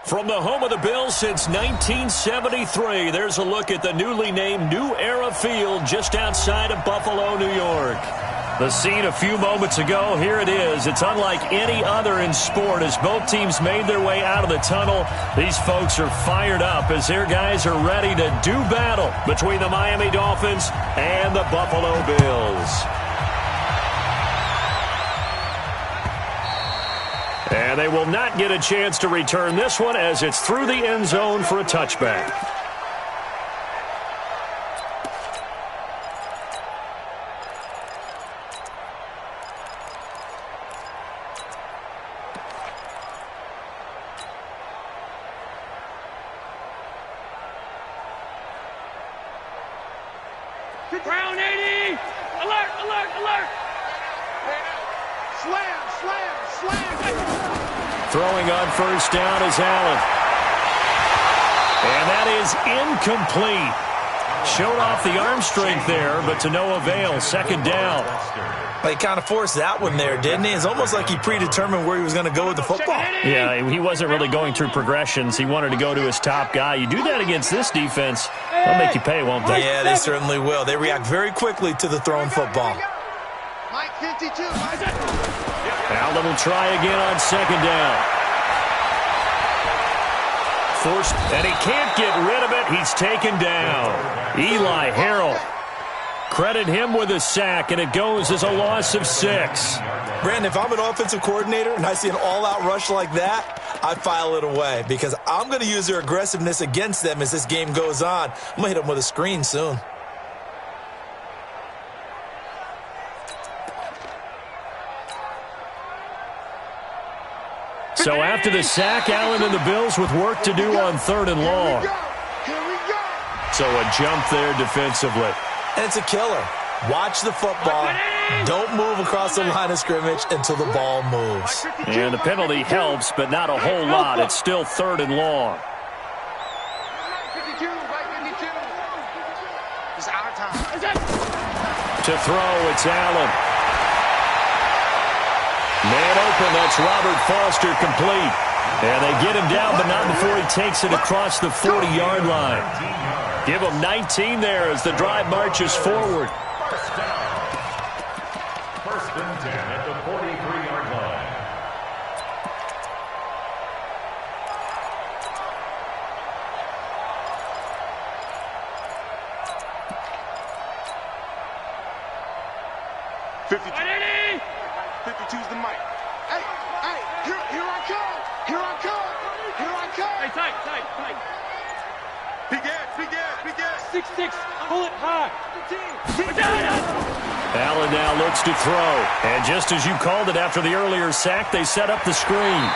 From the home of the Bills since 1973, there's a look at the newly named New Era Field just outside of Buffalo, New York. The scene a few moments ago, here it is. It's unlike any other in sport as both teams made their way out of the tunnel. These folks are fired up as their guys are ready to do battle between the Miami Dolphins and the Buffalo Bills. And they will not get a chance to return this one as it's through the end zone for a touchback. Ground 80! Alert, alert, alert! Slam, slam, slam! Throwing on first down is Allen. And that is incomplete. Showed off the arm strength there, but to no avail. Second down. He kind of forced that one there, didn't he? It's almost like he predetermined where he was going to go with the football. Yeah, he wasn't really going through progressions. He wanted to go to his top guy. You do that against this defense, they'll make you pay, won't they? Yeah, they certainly will. They react very quickly to the thrown football. Mike 52. Allen will try again on second down. Forced, and he can't get rid of it. He's taken down. Eli Harrell. Credit him with a sack, and it goes as a loss of 6. Brandon, if I'm an offensive coordinator and I see an all-out rush like that, I file it away because I'm going to use their aggressiveness against them as this game goes on. I'm going to hit them with a screen soon. So after the sack, Allen and the Bills with work to do on 3rd and long. So a jump there defensively. And it's a killer. Watch the football. Don't move across the line of scrimmage until the ball moves. And the penalty helps, but not a whole lot. It's still 3rd and long. 52, right 52. It's our time. To throw, it's Allen. Man open, that's Robert Foster complete. And they get him down, but not before he takes it across the 40-yard line. Give him 19 there as the drive marches forward. First and 10 at the 43-yard line. Fifty-two's the mic. Hey, here I come. Here I come. Here I come. Hey, tight. Big ass. 6'6", pull it high. Allen now looks to throw. And just as you called it after the earlier sack, they set up the screen.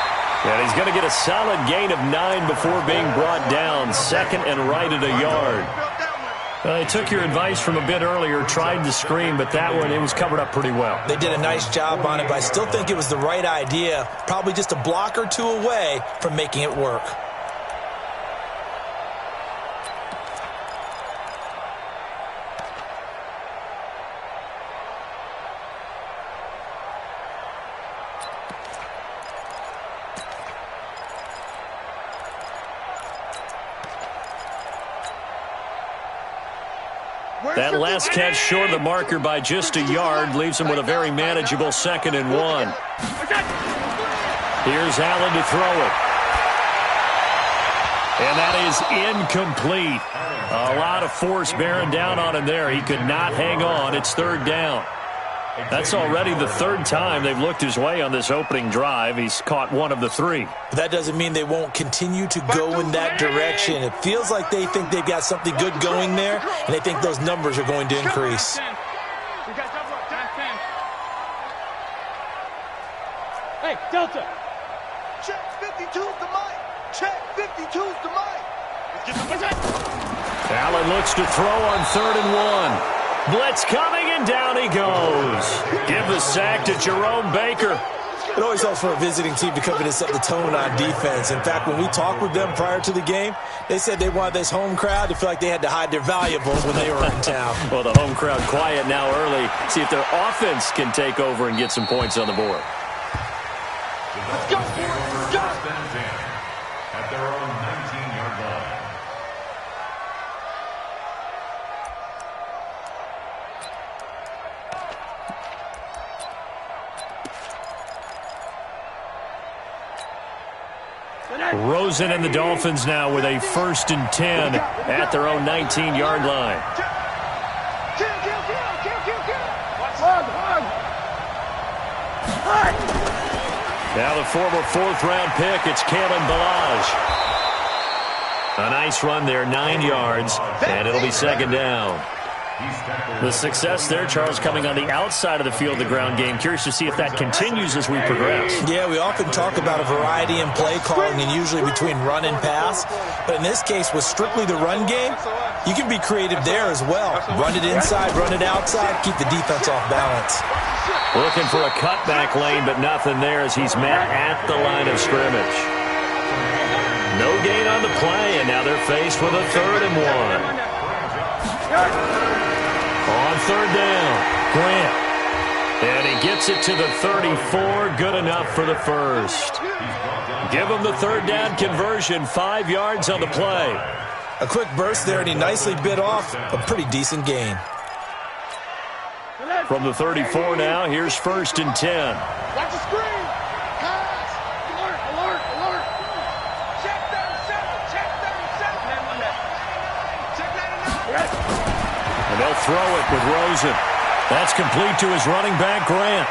And he's going to get a solid gain of 9 before being brought down. Second and right at a yard. I took your advice from a bit earlier, tried the screen, but that one, it was covered up pretty well. They did a nice job on it, but I still think it was the right idea. Probably just a block or two away from making it work. That last catch short of the marker by just a yard leaves him with a very manageable 2nd and 1. Here's Allen to throw it. And that is incomplete. A lot of force bearing down on him there. He could not hang on. It's 3rd down. That's already the 3rd time they've looked his way on this opening drive. He's caught 1 of the 3. But that doesn't mean they won't continue to go in that direction. It feels like they think they've got something good going there, and they think those numbers are going to increase. Hey, Delta. Check 52's the mic. Check 52's the mic. Allen looks to throw on 3rd and 1. Blitz coming, and down he goes. Give the sack to Jerome Baker. It always helps for a visiting team to come in and set the tone on defense. In fact, when we talked with them prior to the game, they said they wanted this home crowd to feel like they had to hide their valuables when they were in town. Well, the home crowd quiet now early. See if their offense can take over and get some points on the board. Let's go, boys. Let's go. At their Rosen and the Dolphins now with a 1st and 10 at their own 19-yard line. Now the former 4th-round pick, it's Kalen Ballage. A nice run there, 9 yards, and it'll be 2nd down. The success there, Charles, coming on the outside of the field, the ground game. Curious to see if that continues as we progress. Yeah, we often talk about a variety in play calling and usually between run and pass. But in this case, with strictly the run game, you can be creative there as well. Run it inside, run it outside, keep the defense off balance. Looking for a cutback lane, but nothing there as he's met at the line of scrimmage. No gain on the play, and now they're faced with a 3rd and 1. On 3rd down, Grant. And he gets it to the 34, good enough for the 1st. Give him the 3rd down conversion, 5 yards on the play. A quick burst there, and he nicely bit off a pretty decent gain. From the 34 now, here's 1st and 10. Watch the screen. Pass. Alert, alert, alert. Check 37, check 37. Check 99. And they'll throw it with Rosen. That's complete to his running back, Grant.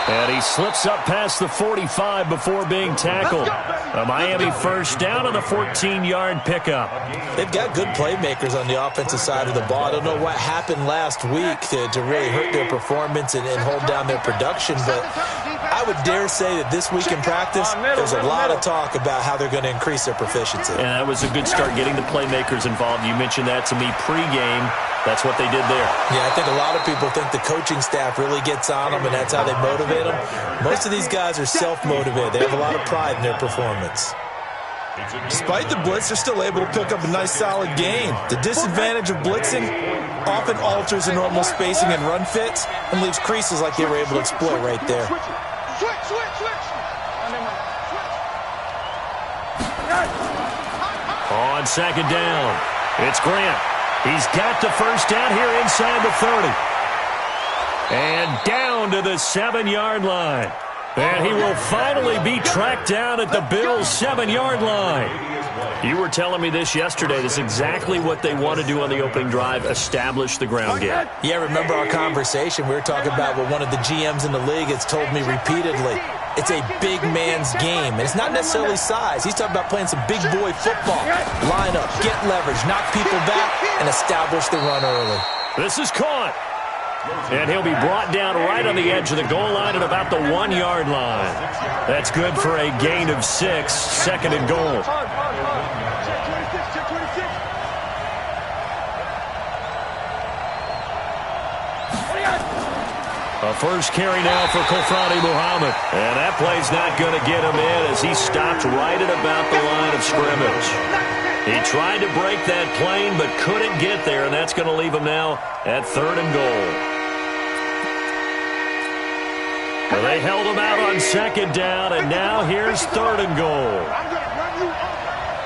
And he slips up past the 45 before being tackled. A Miami 1st down on a 14-yard pickup. They've got good playmakers on the offensive side of the ball. I don't know what happened last week to really hurt their performance and hold down their production, but I would dare say that this week in practice, there's a lot of talk about how they're going to increase their proficiency. And that was a good start, getting the playmakers involved. You mentioned that to me pregame. That's what they did there. Yeah, I think a lot of people think the coaching staff really gets on them, and that's how they motivate them. Most of these guys are self-motivated. They have a lot of pride in their performance. Despite the blitz, they're still able to pick up a nice, solid gain. The disadvantage of blitzing often alters the normal spacing and run fits and leaves creases like they were able to exploit right there. On 2nd down, it's Grant. He's got the 1st down here inside the 30. And down to the 7-yard line. And he will finally be tracked down at the Bills' 7-yard line. You were telling me this yesterday. This is exactly what they want to do on the opening drive, establish the ground game. Yeah, remember our conversation? We were talking about what one of the GMs in the league has told me repeatedly. It's a big man's game. And it's not necessarily size. He's talking about playing some big boy football. Line up, get leverage, knock people back, and establish the run early. This is caught. And he'll be brought down right on the edge of the goal line at about the 1-yard line. That's good for a gain of 6, 2nd and goal. A 1st carry now for Kofrani Muhammad. And that play's not going to get him in as he stopped right at about the line of scrimmage. He tried to break that plane but couldn't get there, and that's going to leave him now at 3rd and goal. Well, they held him out on 2nd down, and now here's 3rd and goal. I'm going to run you up.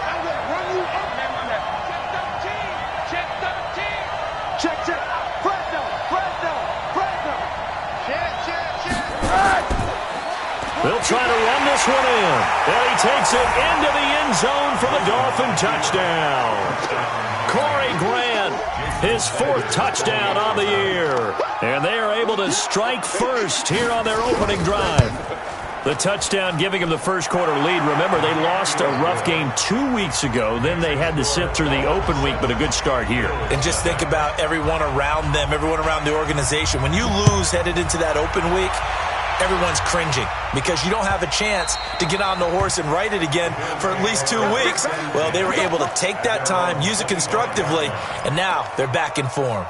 I'm going to run you up. Check 13. Check 13. Check, check. Fresno. They'll try to run this one in. And he takes it into the end zone for the Dolphin touchdown. Corey Grant, his 4th touchdown on the year. And they are able to strike first here on their opening drive. The touchdown giving them the first quarter lead. Remember, they lost a rough game 2 weeks ago. Then they had to sit through the open week, but a good start here. And just think about everyone around them, everyone around the organization. When you lose headed into that open week, everyone's cringing because you don't have a chance to get on the horse and ride it again for at least 2 weeks. Well, they were able to take that time, use it constructively, and now they're back in form.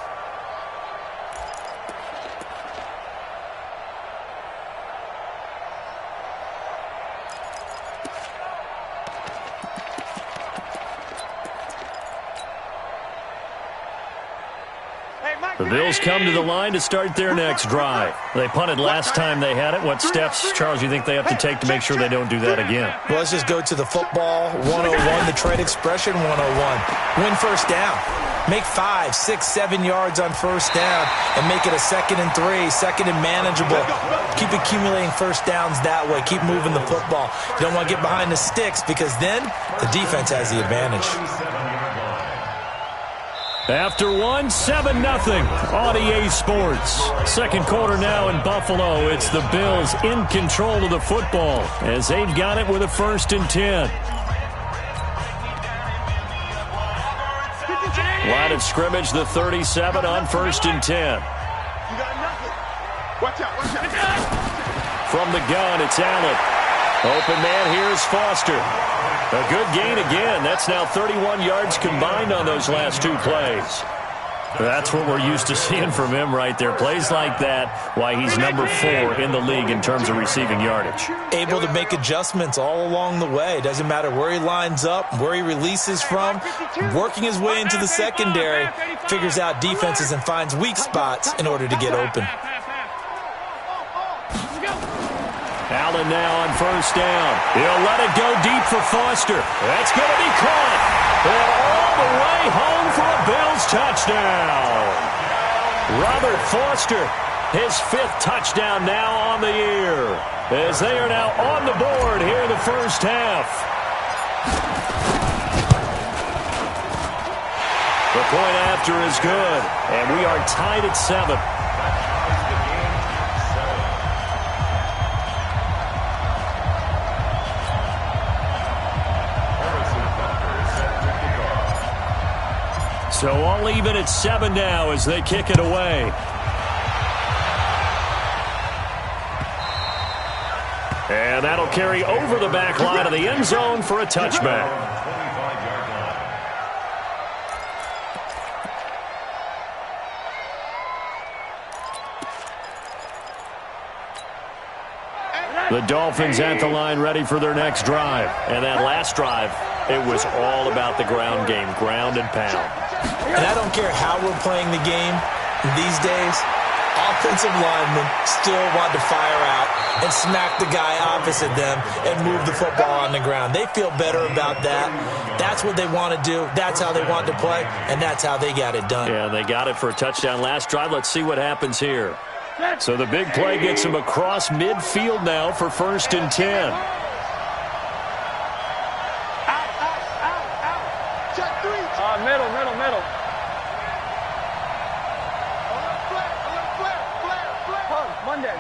The Bills come to the line to start their next drive. They punted last time they had it. What steps, Charles, you think they have to take to make sure they don't do that again? Well, let's just go to the football 101, the trade expression 101. Win 1st down. Make 5, 6, 7 yards on first down and make it a 2nd and 3, 2nd and manageable. Keep accumulating first downs that way. Keep moving the football. You don't want to get behind the sticks because then the defense has the advantage. After 1, 7-0 on EA Sports. Second quarter now in Buffalo. It's the Bills in control of the football as they've got it with a 1st and 10. Line of scrimmage, the 37 on 1st and 10. You got nothing. Watch out, watch out. From the gun, it's Allen. Open man, here's Foster. A good gain again. That's now 31 yards combined on those last 2 plays. That's what we're used to seeing from him right there. Plays like that, why he's number 4 in the league in terms of receiving yardage. Able to make adjustments all along the way. Doesn't matter where he lines up, where he releases from. Working his way into the secondary, figures out defenses and finds weak spots in order to get open. Allen now on first down. He'll let it go deep for Foster. That's going to be caught. And all the way home for a Bills touchdown. Robert Foster, his 5th touchdown now on the year. As they are now on the board here in the first half. The point after is good. And we are tied at 7. So all even at 7 now as they kick it away. And that'll carry over the back line of the end zone for a touchback. The Dolphins at the line ready for their next drive. And that last drive, it was all about the ground game, ground and pound. And I don't care how we're playing the game these days, offensive linemen still want to fire out and smack the guy opposite them and move the football on the ground. They feel better about that. That's what they want to do. That's how they want to play, and that's how they got it done. Yeah, they got it for a touchdown last drive. Let's see what happens here. So the big play gets him across midfield now for 1st and 10. Middle. Monday.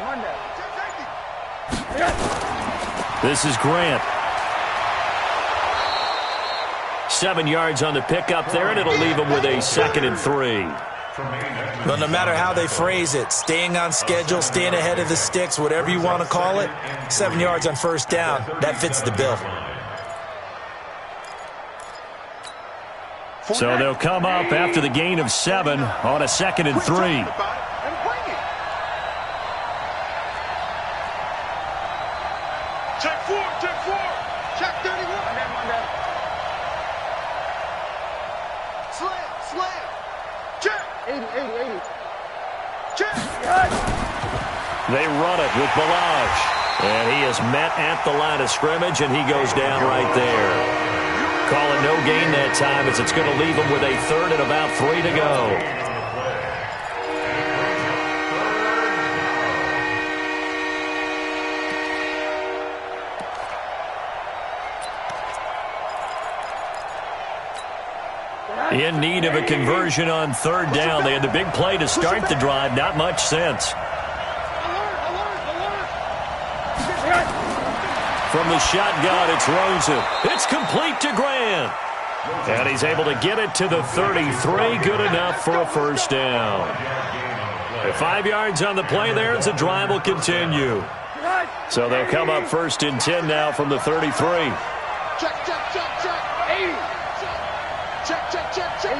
This is Grant. 7 yards on the pickup there, and it'll leave him with a 2nd and 3. Well, no matter how they phrase it, staying on schedule, staying ahead of the sticks, whatever you want to call it, 7 yards on first down, that fits the bill. So they'll come up after the gain of 7 on a 2nd and 3. Check 4. Check 31. Slam. Check. 80. Check. They run it with Balaj. And he is met at the line of scrimmage, and he goes down right there. Calling no gain that time as it's going to leave him with a 3rd and about 3 to go. In need of a conversion on 3rd down. They had the big play to start the drive. Not much sense. From the shotgun, it's Rosen. It's complete to Grant. And he's able to get it to the 33. Good enough for a 1st down. 5 yards on the play there as the drive will continue. So they'll come up 1st and 10 now from the 33. Check. 80. Check. 80.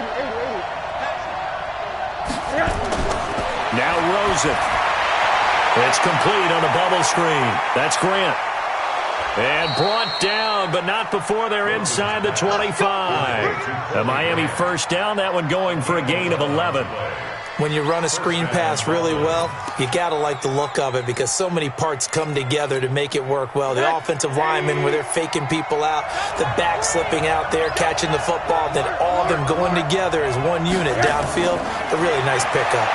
Now Rosen. It's complete on a bubble screen. That's Grant. And brought down, but not before they're inside the 25. A Miami 1st down, that one going for a gain of 11. When you run a screen pass really well, you got to like the look of it because so many parts come together to make it work well. The offensive linemen, where they're faking people out, the back slipping out there, catching the football, then all of them going together as one unit downfield. A really nice pickup.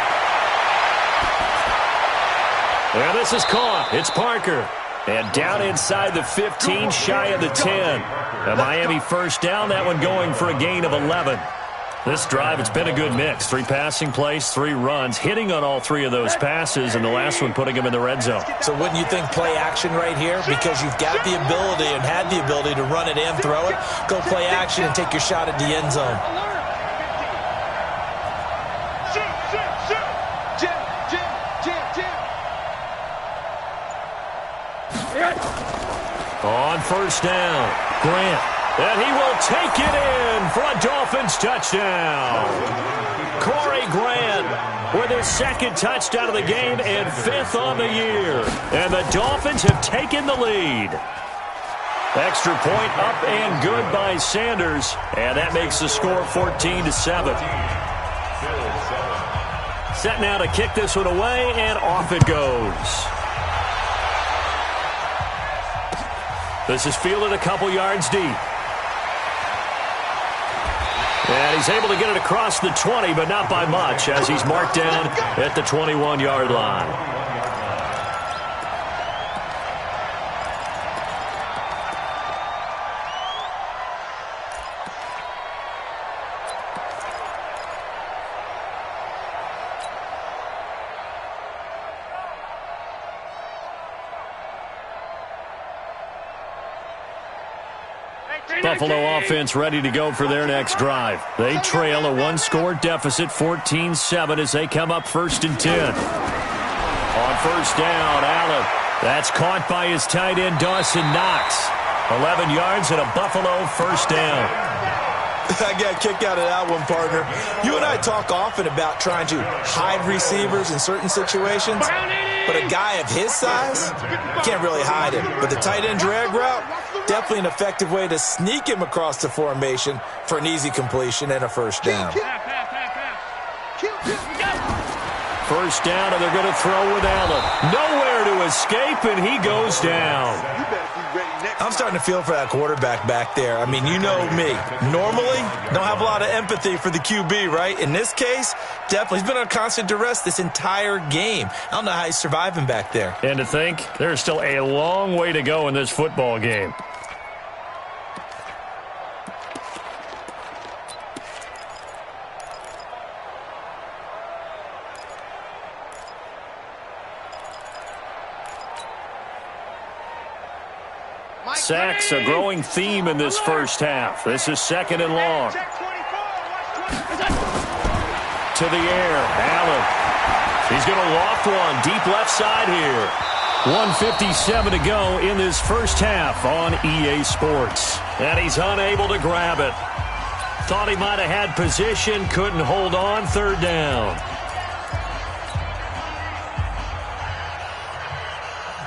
And this is caught. It's Parker. And down inside the 15, shy of the 10. A Miami first down, that one going for a gain of 11. This drive, it's been a good mix. 3 passing plays, 3 runs, hitting on all 3 of those passes, and the last one putting him in the red zone. So wouldn't you think play action right here? Because you've got the ability and had the ability to run it and throw it. Go play action and take your shot at the end zone. On first down, Grant. And he will take it in for a Dolphins touchdown. Corey Grant with his 2nd touchdown of the game and 5th on the year. And the Dolphins have taken the lead. Extra point up and good by Sanders. And that makes the score 14-7. Set now to kick this one away, and off it goes. This is fielded a couple yards deep. And he's able to get it across the 20, but not by much, as he's marked down at the 21-yard line. Buffalo offense ready to go for their next drive. They trail a 1-score deficit, 14-7, as they come up 1st and 10. On first down, Allen. That's caught by his tight end, Dawson Knox. 11 yards and a Buffalo first down. I got a kick out of that one, partner. You and I talk often about trying to hide receivers in certain situations, but a guy of his size can't really hide him. But the tight end drag route, definitely an effective way to sneak him across the formation for an easy completion and a first down. First down, and they're going to throw with Allen. Nowhere to escape, and he goes down. I'm starting to feel for that quarterback back there. I mean, you know me. Normally, don't have a lot of empathy for the QB, right? In this case, definitely. He's been on constant duress this entire game. I don't know how he's surviving back there. And to think, there's still a long way to go in this football game. Sacks, a growing theme in this first half. This is 2nd and long. To the air, Allen. He's going to loft one deep left side here. 1:57 to go in this first half on EA Sports. And he's unable to grab it. Thought he might have had position, couldn't hold on, 3rd down.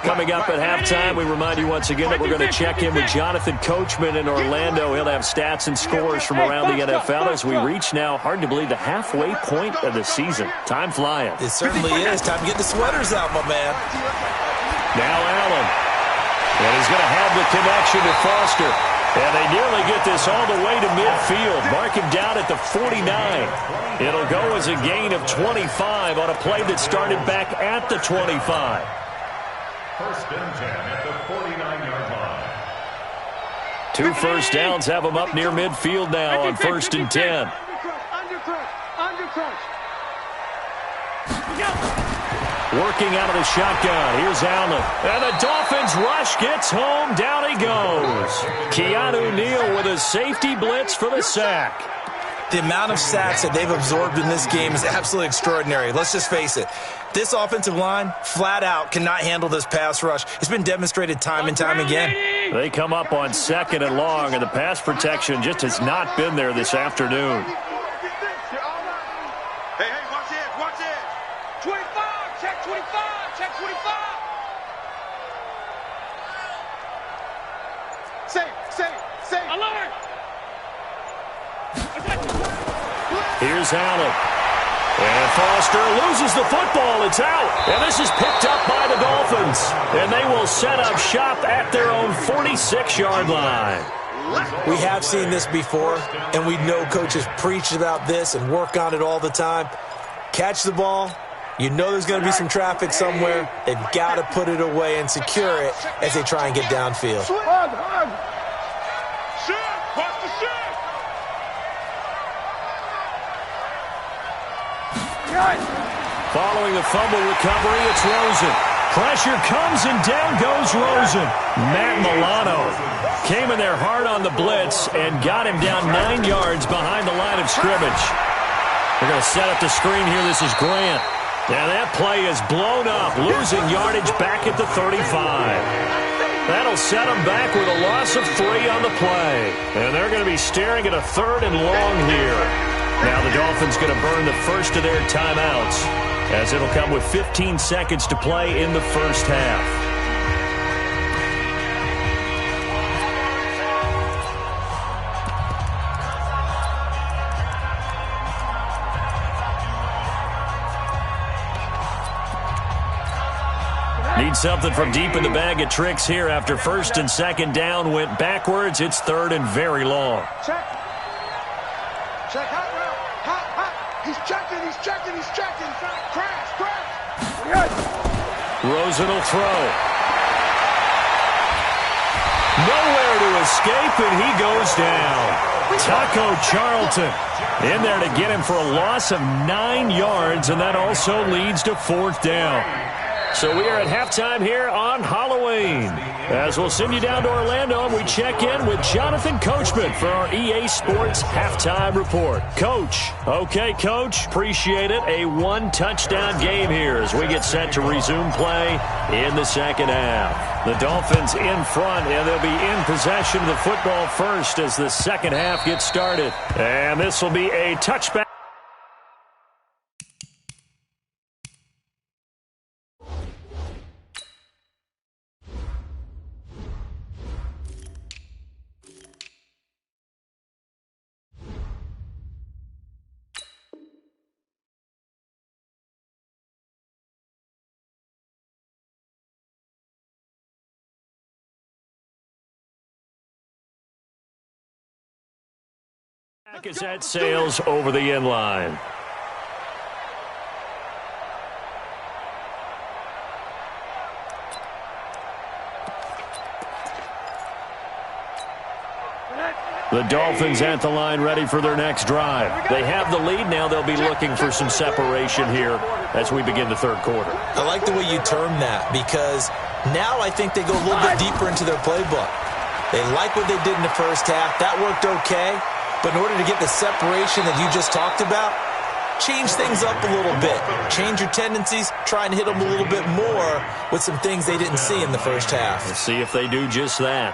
Coming up at halftime, we remind you once again that we're going to check in with Jonathan Coachman in Orlando. He'll have stats and scores from around the NFL as we reach now, hard to believe, the halfway point of the season. Time flying. It certainly is. Time to get the sweaters out, my man. Now Allen. And he's going to have the connection to Foster. And they nearly get this all the way to midfield. Mark him down at the 49. It'll go as a gain of 25 on a play that started back at the 25. 1st and 10 at the 49-yard line. 2 first downs have them up near midfield now on 1st and 10. Working out of the shotgun. Here's Allen. And the Dolphins rush gets home. Down he goes. Keanu Neal with a safety blitz for the sack. The amount of sacks that they've absorbed in this game is absolutely extraordinary. Let's just face it. This offensive line, flat out, cannot handle this pass rush. It's been demonstrated time and time again. They come up on 2nd and long, and the pass protection just has not been there this afternoon. Hey, watch it, watch it. 25, check 25, check 25. Safe. Alert. Here's Allen. And Foster loses the football. It's out. And this is picked up by the Dolphins. And they will set up shop at their own 46-yard line. We have seen this before, and we know coaches preach about this and work on it all the time. Catch the ball. You know there's going to be some traffic somewhere. They've got to put it away and secure it as they try and get downfield. Following the fumble recovery, it's Rosen. Pressure comes, and down goes Rosen. Matt Milano came in there hard on the blitz and got him down 9 yards behind the line of scrimmage. They're going to set up the screen here. This is Grant. And that play is blown up, losing yardage back at the 35. That'll set them back with a loss of 3 on the play. And they're going to be staring at a 3rd and long here. Now the Dolphins going to burn the first of their timeouts, as it'll come with 15 seconds to play in the first half. Need something from deep in the bag of tricks here after first and second down went backwards. It's 3rd and very long. Check. Check. Hot route. Hot. He's checking. Crash. Rosen will throw. Nowhere to escape, and he goes down. Taco Charlton in there to get him for a loss of 9 yards, and that also leads to 4th down. So we are at halftime here on Halloween. As we'll send you down to Orlando, and we check in with Jonathan Coachman for our EA Sports Halftime Report. Coach. Okay, Coach. Appreciate it. A 1-touchdown game here as we get set to resume play in the second half. The Dolphins in front, and they'll be in possession of the football first as the second half gets started. And this will be a touchback. Is at Sales over the end line. The Dolphins at the line ready for their next drive. They have the lead. Now they'll be looking for some separation here as we begin the third quarter. I like the way you term that, because now I think they go a little bit deeper into their playbook. They like what they did in the first half. That worked okay. But in order to get the separation that you just talked about, change things up a little bit. Change your tendencies. Try and hit them a little bit more with some things they didn't see in the first half. We'll see if they do just that.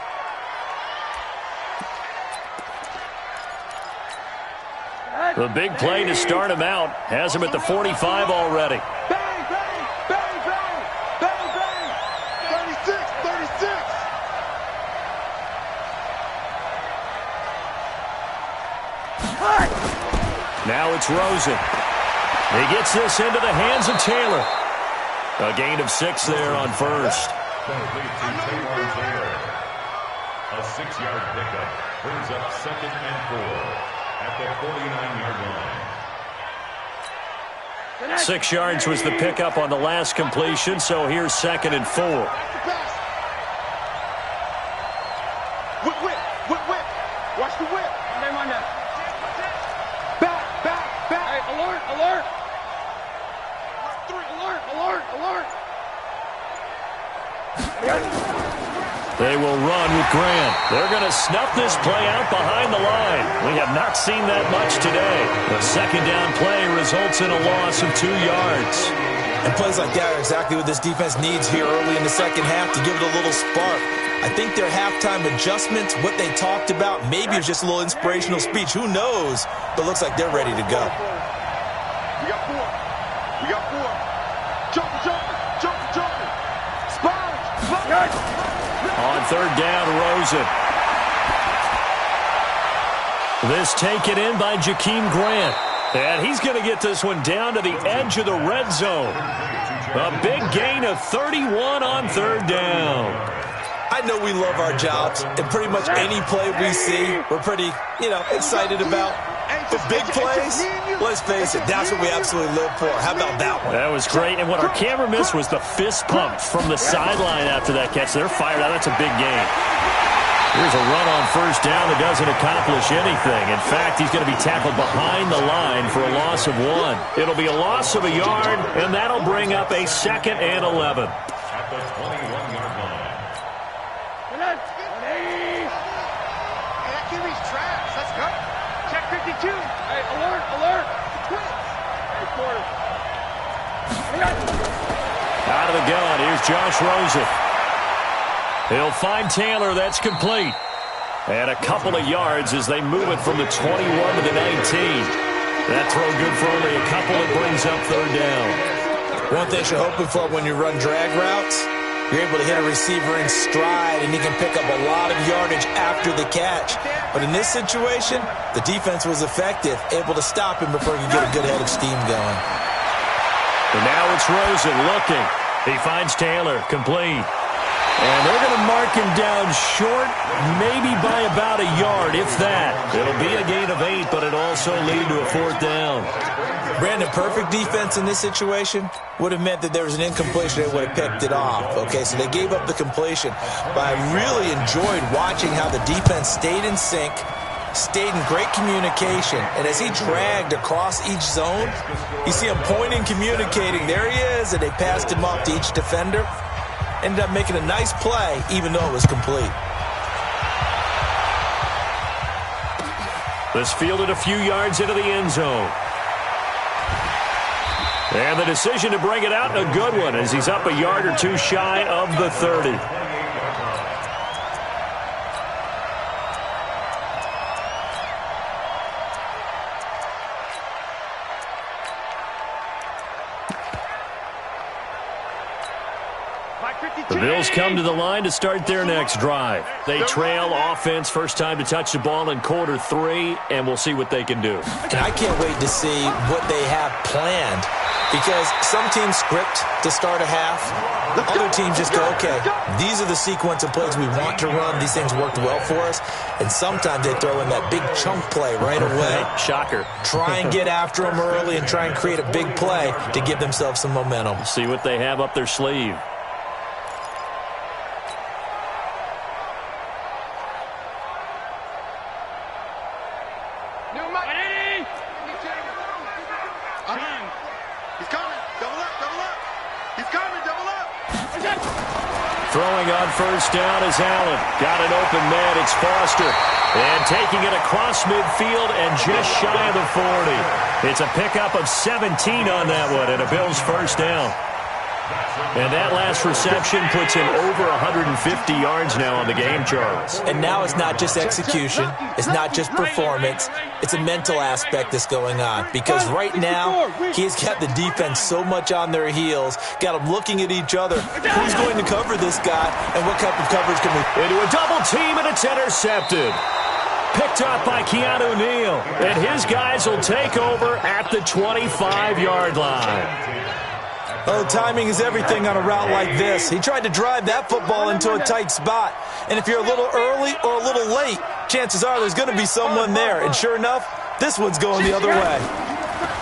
The big play to start him out has him at the 45 already. Bang, bang, bang, bang, bang, bang. 36. Now it's Rosen. He gets this into the hands of Taylor. A gain of 6 there on first. Complete to Taylor. A 6-yard pickup brings up 2nd and 4 at the 49-yard line. 6 yards was the pickup on the last completion, so here's 2nd and 4. Whip. Watch the whip. Back. Hey, alert. Alert. They will run with Grant. They're going to snuff this play out behind the line. We have not seen that much today. The second down play results in a loss of 2 yards. And plays like that are exactly what this defense needs here early in the second half to give it a little spark. I think their halftime adjustments, what they talked about, maybe it was just a little inspirational speech. Who knows? But it looks like they're ready to go. We got 4. Jumping. Splash. On third down, Rosen. This taken in by Jakeem Grant. And he's going to get this one down to the edge of the red zone. A big gain of 31 on third down. I know we love our jobs, and pretty much any play we see, we're pretty, excited about. But big plays, let's face it, that's what we absolutely live for. How about that one? That was great, and what our camera missed was the fist pump from the sideline after that catch. They're fired out. That's a big gain. Here's a run on first down that doesn't accomplish anything. In fact, he's going to be tackled behind the line for a loss of 1. It'll be a loss of a yard, and that'll bring up a 2nd and 11. At the 21-yard line. Hey, that QB's trash. Let's go. Check 52. Hey, alert, alert. Twins. Hey, quarter. Out of the gun, here's Josh Rosen. He'll find Taylor. That's complete. And a couple of yards as they move it from the 21 to the 19. That throw good for only a couple. It brings up third down. One thing you're hoping for when you run drag routes, you're able to hit a receiver in stride, and he can pick up a lot of yardage after the catch. But in this situation, the defense was effective, able to stop him before he could get a good head of steam going. And now it's Rosen looking. He finds Taylor, complete. And they're going to mark him down short, maybe by about a yard, if that. It'll be a gain of 8, but it also lead to a 4th down. Brandon, perfect defense in this situation would have meant that there was an incompletion. They would have picked it off. Okay, so they gave up the completion. But I really enjoyed watching how the defense stayed in sync, stayed in great communication. And as he dragged across each zone, you see him pointing, communicating. There he is, and they passed him off to each defender. Ended up making a nice play, even though it was complete. This fielded a few yards into the end zone. And the decision to bring it out, a good one, as he's up a yard or two shy of the 30. The Bills come to the line to start their next drive. They trail offense, first time to touch the ball in quarter 3, and we'll see what they can do. And I can't wait to see what they have planned, because some teams script to start a half. Other teams just go, okay, these are the sequence of plays we want to run. These things worked well for us. And sometimes they throw in that big chunk play right away. Shocker. Try and get after them early and try and create a big play to give themselves some momentum. See what they have up their sleeve. Throwing on first down is Allen. Got an open man. It's Foster. And taking it across midfield and just shy of the 40. It's a pickup of 17 on that one and a Bills first down. And that last reception puts him over 150 yards now on the game, Charles. And now it's not just execution. It's not just performance. It's a mental aspect that's going on. Because right now, he's got the defense so much on their heels, got them looking at each other. Who's going to cover this guy, and what type of coverage can we... Into a double team, and it's intercepted. Picked up by Keanu Neal. And his guys will take over at the 25-yard line. Oh, timing is everything on a route like this. He tried to drive that football into a tight spot. And if you're a little early or a little late, chances are there's going to be someone there. And sure enough, this one's going the other way.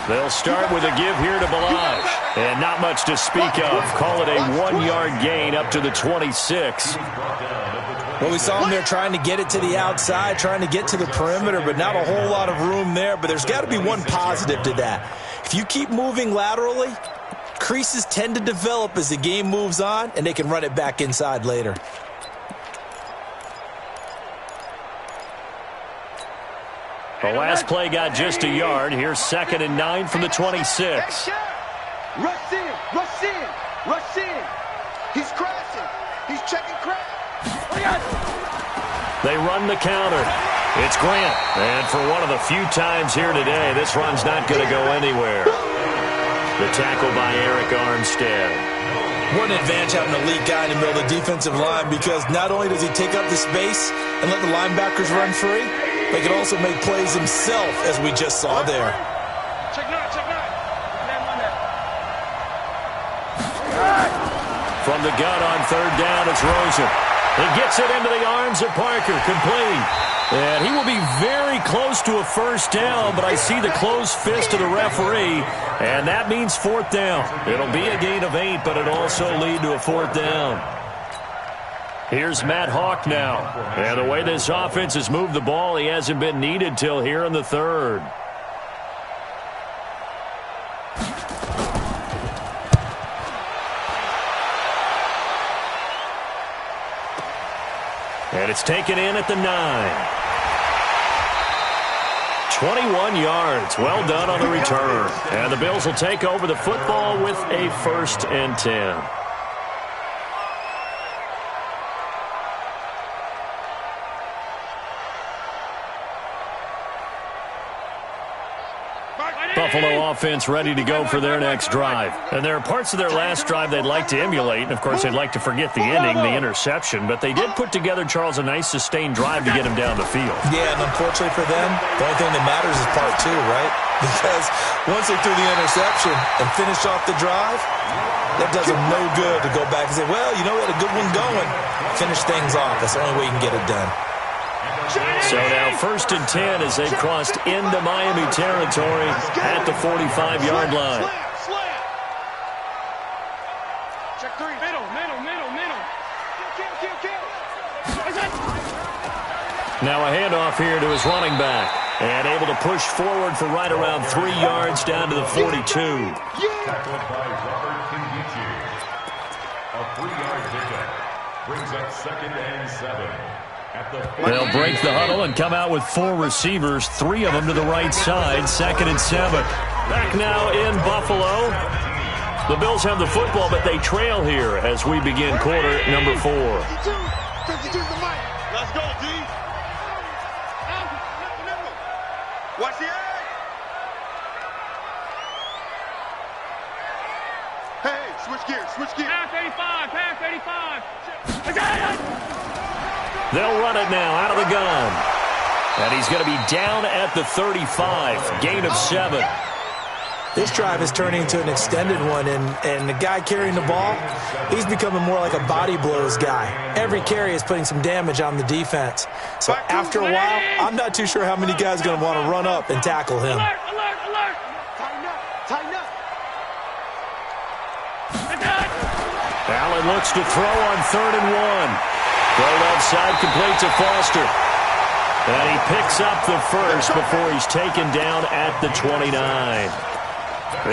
They'll start with a give here to Balaj. And not much to speak of. Call it a 1-yard gain up to the 26. Well, we saw him there trying to get it to the outside, trying to get to the perimeter, but not a whole lot of room there. But there's got to be one positive to that. If you keep moving laterally, creases tend to develop as the game moves on, and they can run it back inside later. The last play got just a yard. Here's 2nd and 9 from the 26. Rush in, rush in, rush in. He's crashing. He's checking crash. They run the counter. It's Grant. And for one of the few times here today, this run's not going to go anywhere. The tackle by Eric Armstead. What an advantage having an elite guy in the middle of the defensive line, because not only does he take up the space and let the linebackers run free, but he can also make plays himself, as we just saw there. From the gun on third down, it's Rosen. He gets it into the arms of Parker, complete. And he will be very close to a first down, but I see the closed fist of the referee, and that means fourth down. It'll be a gain of 8, but it'll also lead to a fourth down. Here's Matt Hawk now. And the way this offense has moved the ball, he hasn't been needed till here in the third. And it's taken in at the 9. 21 yards. Well done on the return. And the Bills will take over the football with a 1st and 10. Buffalo offense ready to go for their next drive. And there are parts of their last drive they'd like to emulate. And, of course, they'd like to forget the ending, the interception. But they did put together, Charles, a nice sustained drive to get him down the field. Yeah, and unfortunately for them, the only thing that matters is part 2, right? Because once they threw the interception and finished off the drive, that does them no good to go back and say, well, you know, we had a good one going. Finish things off. That's the only way you can get it done. So now 1st and 10 as they've crossed into Miami territory at the 45-yard line. Check 3. Middle. Now a handoff here to his running back. And able to push forward for right around 3 yards down to the 42. Tackled by Robert Kingichi. A 3-yard pickup brings up 2nd and 7. They'll break the huddle and come out with 4 receivers, 3 of them to the right side, 2nd and 7. Back now in Buffalo. The Bills have the football, but they trail here as we begin quarter number 4. Let's go, D. Watch the eye. Hey, switch gears. Pass 85. They'll run it now out of the gun. And he's going to be down at the 35. Gain of 7. This drive is turning into an extended one, and the guy carrying the ball, he's becoming more like a body blows guy. Every carry is putting some damage on the defense. So after a while, I'm not too sure how many guys are going to want to run up and tackle him. Alert. Tighten up. Allen looks to throw on 3rd and 1. Throw left side, complete to Foster. And he picks up the first before he's taken down at the 29.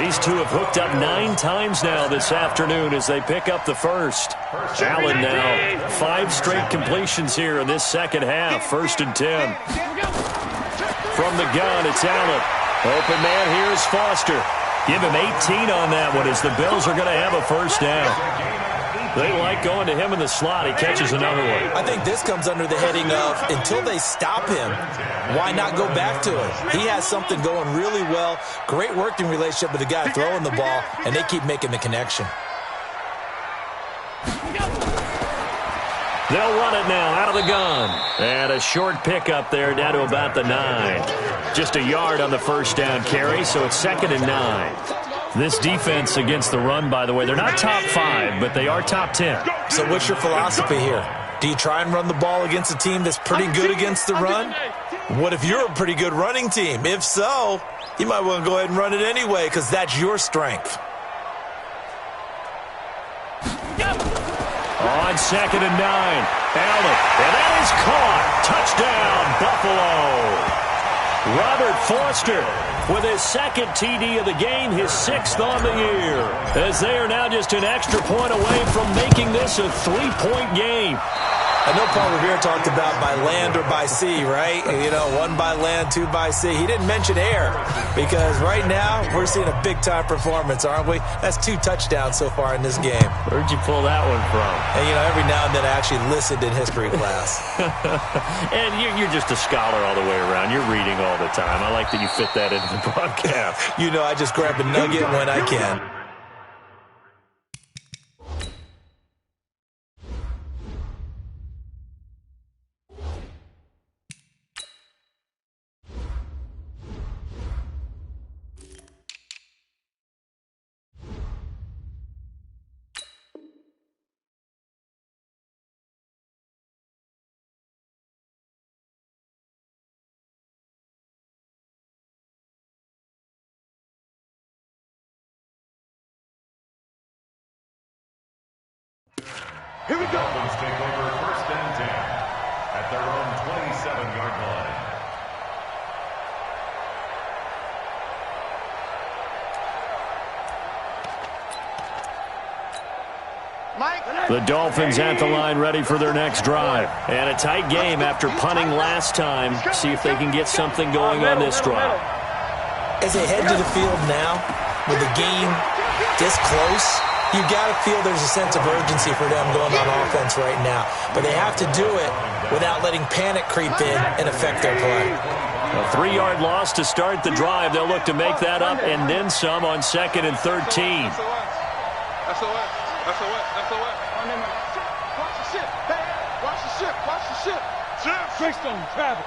These two have hooked up 9 times now this afternoon as they pick up the first. Allen now 5 straight completions here in this second half. 1st and 10. From the gun, it's Allen. Open man here is Foster. Give him 18 on that one as the Bills are going to have a first down. They like going to him in the slot. He catches another one. I think this comes under the heading of until they stop him, why not go back to him? He has something going really well. Great working relationship with the guy throwing the ball, and they keep making the connection. They'll run it now out of the gun. And a short pickup there down to about the 9. Just a yard on the first down carry, so it's 2nd and 9. This defense against the run, by the way, they're not top 5, but they are top 10. So what's your philosophy here? Do you try and run the ball against a team that's pretty good against the run? What if you're a pretty good running team? If so, you might want to go ahead and run it anyway because that's your strength. On 2nd and 9, Allen, and that is caught. Touchdown, Buffalo. Robert Foster with his 2nd TD of the game, his 6th on the year, as they are now just an extra point away from making this a 3-point game. I know Paul Revere talked about by land or by sea, right? You know, 1 by land, 2 by sea. He didn't mention air because right now we're seeing a big-time performance, aren't we? That's 2 touchdowns so far in this game. Where'd you pull that one from? And, you know, every now and then I actually listened in history class. And you're just a scholar all the way around. You're reading all the time. I like that you fit that into the broadcast. You know, I just grab a nugget when I can. Here we The go. Dolphins take over first and 10 at their own 27-yard line. The Dolphins at the line ready for their next drive. And a tight game after punting last time. See if they can get something going on this drive. As they head to the field now, with the game this close, you got to feel there's a sense of urgency for them going on offense right now. But they have to do it without letting panic creep in and affect their play. A 3-yard loss to start the drive. They'll look to make that up and then some on 2nd and 13. That's the way. That's the way. That's the way. Watch the ship. Watch the ship. Watch the ship. Trickstone, travel.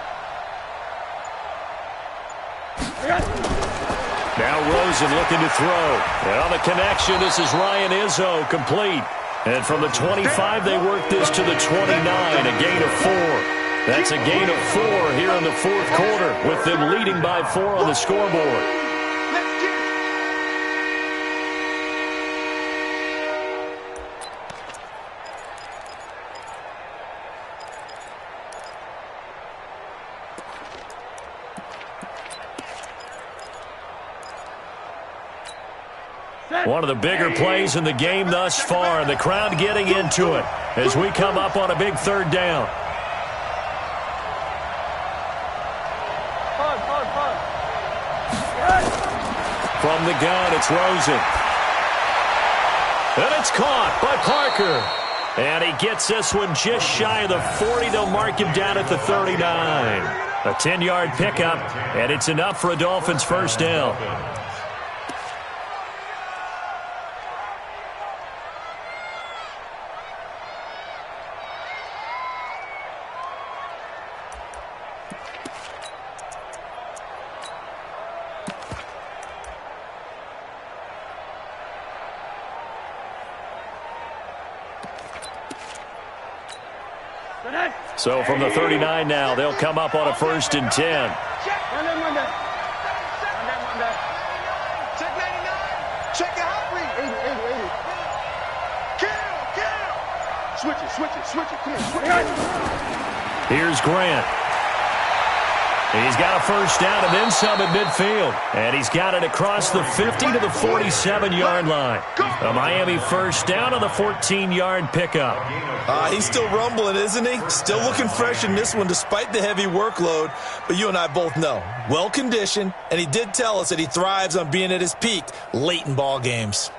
Now Rosen looking to throw. And on the connection, this is Ryan Izzo, complete. And from the 25, they work this to the 29, a gain of 4. That's a gain of 4 here in the fourth quarter, with them leading by 4 on the scoreboard. One of the bigger plays in the game thus far, and the crowd getting into it as we come up on a big 3rd down. From the gun, it's Rosen. And it's caught by Parker. And he gets this one just shy of the 40. They'll mark him down at the 39. A 10-yard pickup, and it's enough for a Dolphins first down. So from the 39 now, they'll come up on a 1st and 10. Check 99. Check your hot read. 80. Kill. Switch it. Come here, switch it. Here's Grant. He's got a first down and then some at midfield. And he's got it across the 50 to the 47-yard line. A Miami first down on the 14-yard pickup. He's still rumbling, isn't he? Still looking fresh in this one despite the heavy workload. But you and I both know, well-conditioned, and he did tell us that he thrives on being at his peak late in ball games.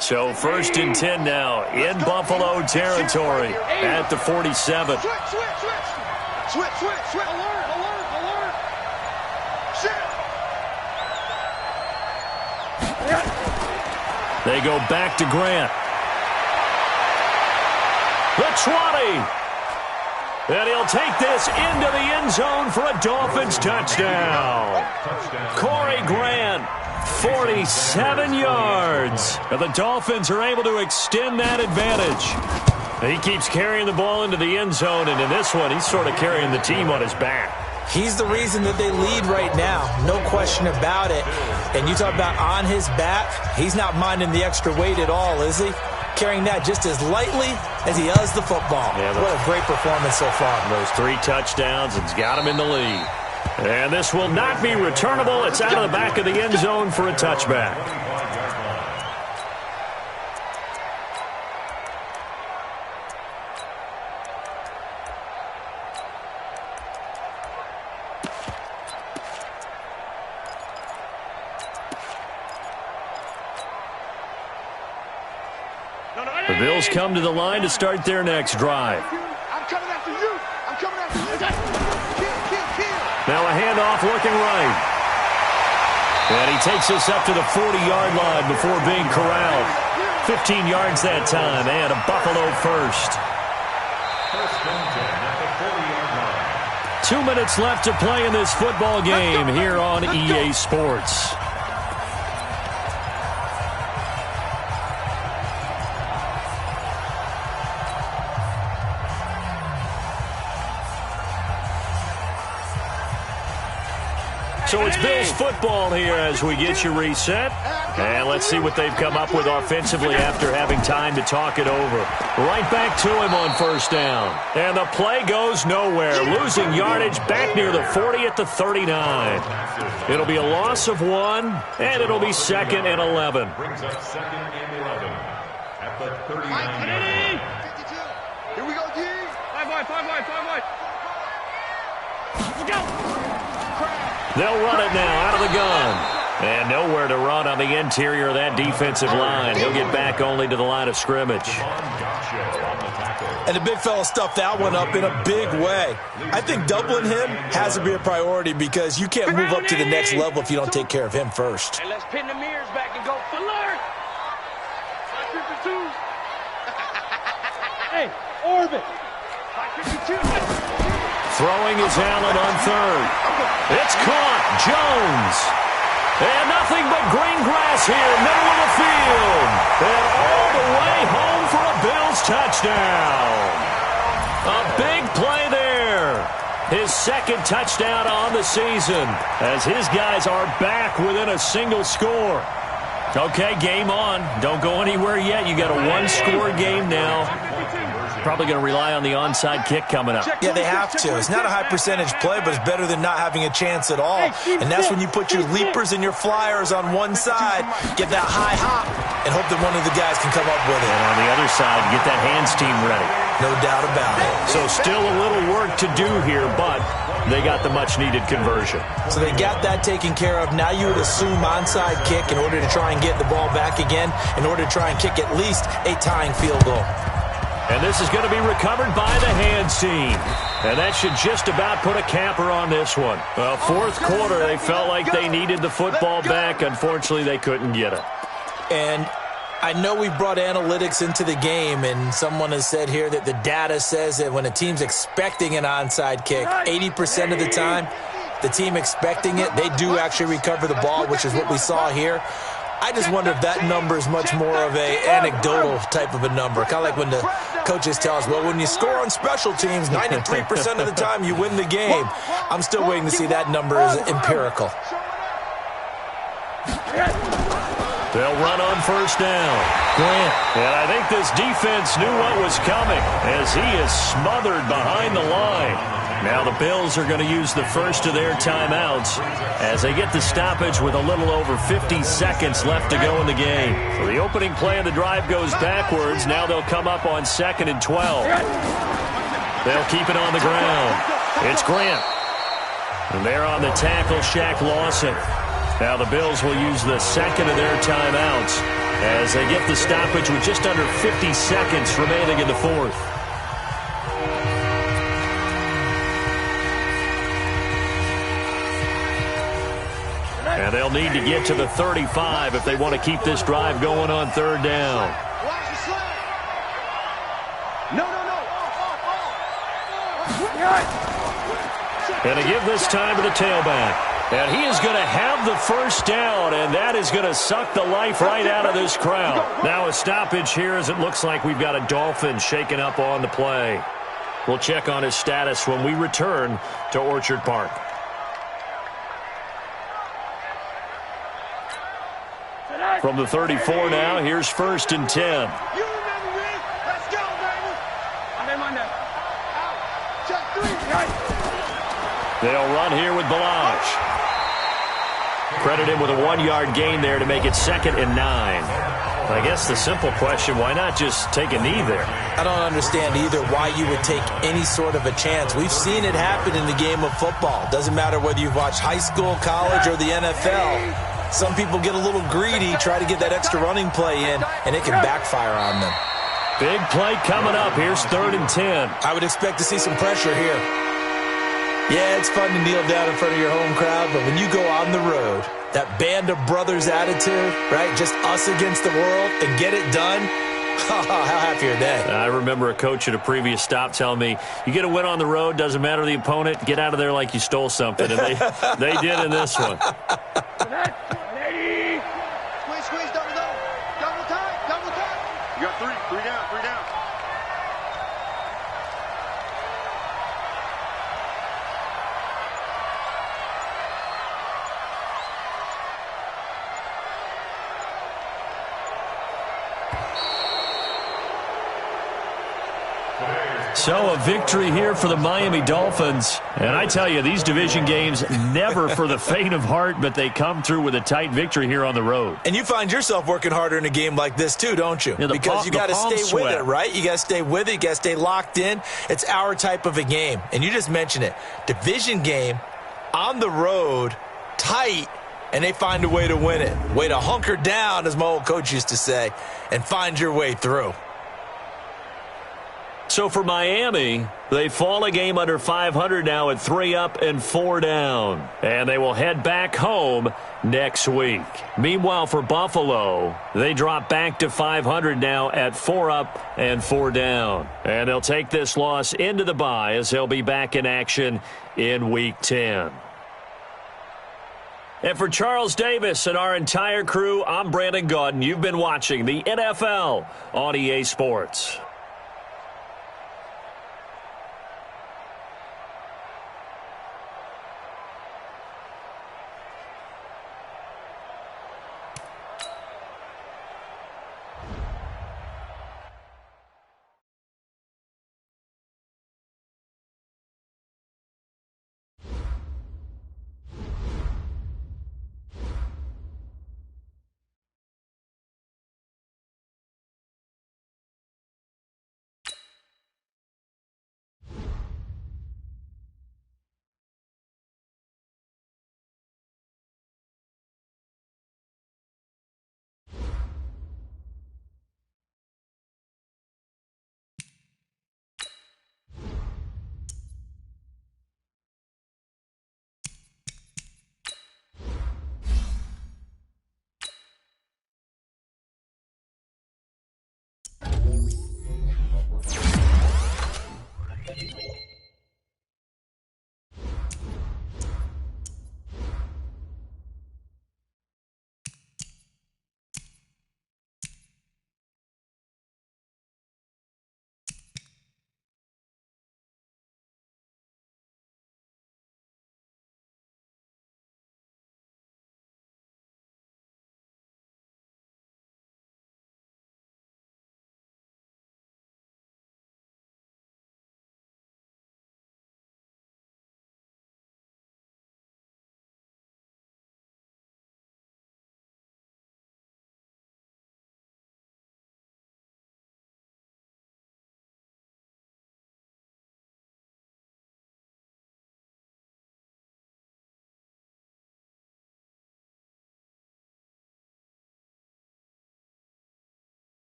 So 1st and 10 now in Buffalo territory at the 47. Switch. Alert. Shit. They go back to Grant. The 20. And he'll take this into the end zone for a Dolphins touchdown. Corey Grant, 47 yards. And the Dolphins are able to extend that advantage. He keeps carrying the ball into the end zone, and in this one, he's sort of carrying the team on his back. He's the reason that they lead right now, no question about it. And you talk about on his back, he's not minding the extra weight at all, is he? Carrying that just as lightly as he does the football. Yeah, what a great performance so far. Those 3 touchdowns, it's got him in the lead. And this will not be returnable. It's out of the back of the end zone for a touchback. The Bills come to the line to start their next drive. I'm coming after you. Now a handoff looking right. And he takes us up to the 40-yard line before being corralled. 15 yards that time, and a Buffalo first. 2 minutes left to play in this football game here on EA Sports. So it's Bills football here as we get you reset. And let's see what they've come up with offensively after having time to talk it over. Right back to him on first down. And the play goes nowhere. Losing yardage back near the 40 at the 39. It'll be a loss of 1, and it'll be 2nd and 11. Brings up 2nd and 11 at the 39-yard line. Here we go, D. 5 wide, 5 wide, 5 wide. Let's go. They'll run it now out of the gun. And nowhere to run on the interior of that defensive line. He'll get back only to the line of scrimmage. And the big fella stuffed that one up in a big way. I think doubling him has to be a priority because you can't move up to the next level if you don't take care of him first. And let's pin the mirrors back and go for alert. Hey, orbit. 552. Throwing is Allen on third. It's caught. Jones. And nothing but green grass here, middle of the field. And all the way home for a Bills touchdown. A big play there. His 2nd touchdown on the season as his guys are back within a single score. Okay, game on. Don't go anywhere yet. You got a 1-score game now. Probably going to rely on the onside kick coming up. Yeah, they have to. It's not a high percentage play, but it's better than not having a chance at all. And that's when you put your leapers and your flyers on one side, get that high hop, and hope that one of the guys can come up with it. And on the other side, get that hands team ready. No doubt about it. So still a little work to do here, but they got the much-needed conversion. So they got that taken care of. Now you would assume onside kick in order to try and get the ball back again, in order to try and kick at least a tying field goal. And this is going to be recovered by the hands team. And that should just about put a capper on this one. Well, 4th quarter, they felt like they needed the football back. Unfortunately, they couldn't get it. And I know we brought analytics into the game, and someone has said here that the data says that when a team's expecting an onside kick, 80% of the time, the team expecting it, they do actually recover the ball, which is what we saw here. I just wonder if that number is much more of a anecdotal type of a number. Kind of like when the coaches tell us, well, when you score on special teams, 93% of the time you win the game. I'm still waiting to see that number as empirical. They'll run on first down. Grant. And I think this defense knew what was coming as he is smothered behind the line. Now the Bills are going to use the first of their timeouts as they get the stoppage with a little over 50 seconds left to go in the game. So the opening play of the drive goes backwards. Now they'll come up on 2nd and 12. They'll keep it on the ground. It's Grant. And they're on the tackle, Shaq Lawson. Now the Bills will use the 2nd of their timeouts as they get the stoppage with just under 50 seconds remaining in the 4th. And they'll need to get to the 35 if they want to keep this drive going on 3rd down. And to give this time to the tailback. And he is going to have the first down, and that is going to suck the life right out of this crowd. Now a stoppage here as it looks like we've got a Dolphin shaken up on the play. We'll check on his status when we return to Orchard Park. From the 34 now, here's 1st and 10. You remember this? Let's go, baby. I'm in Check 3. They'll run here with Balazs. Credit him with a 1-yard gain there to make it 2nd and 9. I guess the simple question, why not just take a knee there? I don't understand either why you would take any sort of a chance. We've seen it happen in the game of football. Doesn't matter whether you've watched high school, college, or the NFL. Some people get a little greedy, try to get that extra running play in, and it can backfire on them. Big play coming up. Here's 3rd and 10. I would expect to see some pressure here. Yeah, it's fun to kneel down in front of your home crowd, but when you go on the road, that band of brothers attitude, right? Just us against the world and get it done. How happy are they? I remember a coach at a previous stop telling me, you get a win on the road, doesn't matter the opponent, get out of there like you stole something. And they did in this one. Squeeze, double time. You got 3 down. So a victory here for the Miami Dolphins. And I tell you, these division games never for the faint of heart, but they come through with a tight victory here on the road. And you find yourself working harder in a game like this too, don't you? Yeah, because you got to stay with it, right? You got to stay with it. You got to stay locked in. It's our type of a game. And you just mentioned it. Division game, on the road, tight, and they find a way to win it. Way to hunker down, as my old coach used to say, and find your way through. So for Miami, they fall a game under 500 now at 3 up and 4 down. And they will head back home next week. Meanwhile, for Buffalo, they drop back to 500 now at 4 up and 4 down. And they'll take this loss into the bye as they'll be back in action in Week 10. And for Charles Davis and our entire crew, I'm Brandon Gaudin. You've been watching the NFL on EA Sports.